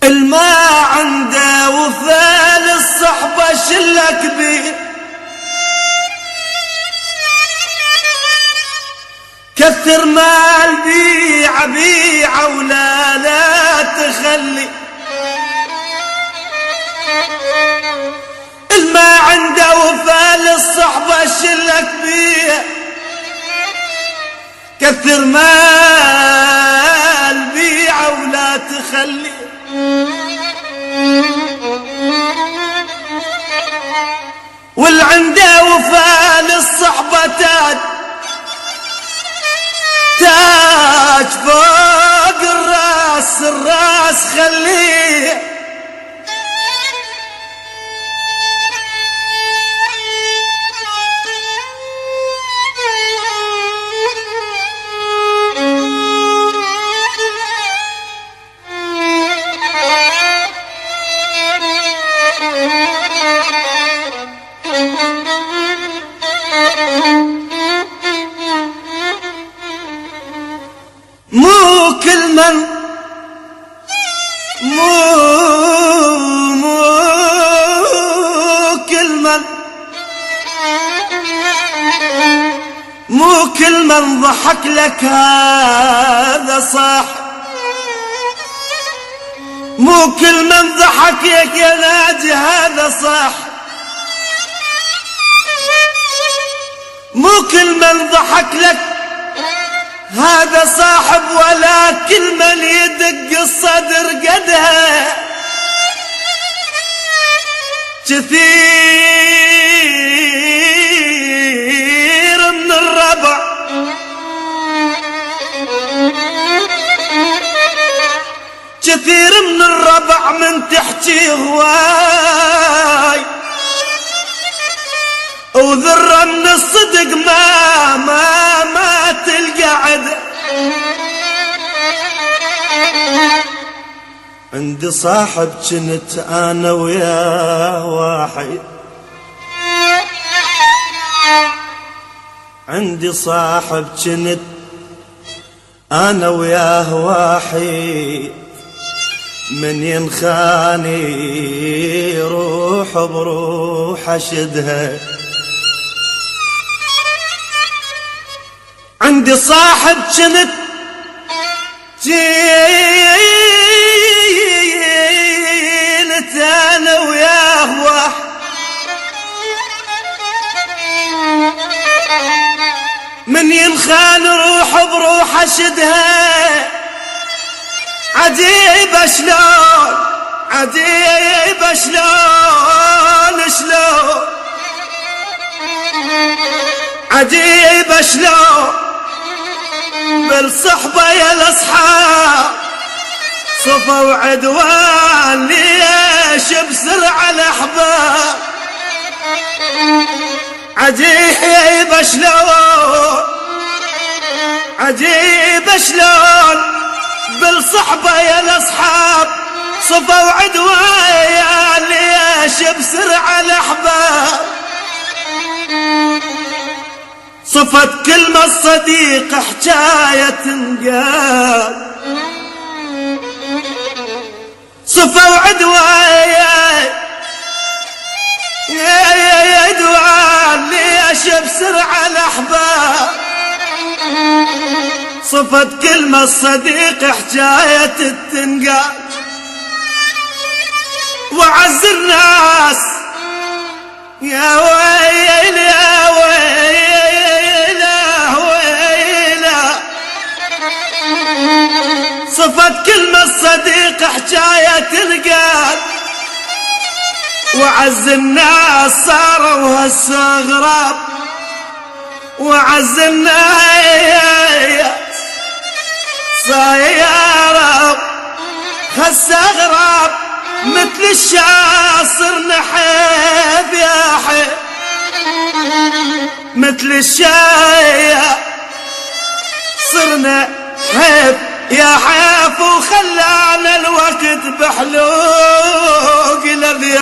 الما عنده وفاء للصحبة شلة كبير، كثر مال بيع بيع ولا لا تخلي. الما عنده وفاء للصحبة شلة كبير، كثر مال بيع ولا تخلي. واللي عنده وفاء للصحبة تاج فوق الراس، الراس خليه. مو كل من مو كل من ضحك لك هذا صح. مو كل من ضحك لك يا ناجي هذا صح. مو كل من ضحك لك هذا صاحب، ولا كل من يدق الصدر قدها. كثير من الربع كثير من الربع من تحكي هواي، وذرة من الصدق ما تلقى عده. عندي صاحب كنت انا وياه واحد، عندي صاحب كنت انا وياه واحد، من ينخاني روح بروح اشدها. عندي صاحب كنت انا وياه واحد، من ينخان روح بروح اشدها. عجيب شلون عجيب شلون عجيب شلون بالصحبة يا الاصحاب صفا وعدوان. ليش بسرعة الاحباب؟ عجيب شلون عجيب شلون بالصحبة يا الاصحاب صفا وعدوان. ليش بسرعة الاحباب؟ صفت كلمة الصديق حكاية تنقال، صفا وعدوان يا عدوان. ليش بسرعة الاحباب؟ صفت كلمة الصديق حكاية تنقال. وعز الناس يا ويل يا ويل صفت كلمة الصديق حكاية تنقال. وعز الناس صاروا هسه غراب، وعز الناس صايروا هسه غراب. مثل الشاصر نحيف يا حيف، مثل الشايع صرنا حيف يا حيف. وخلانا الوقت بحلوق لذي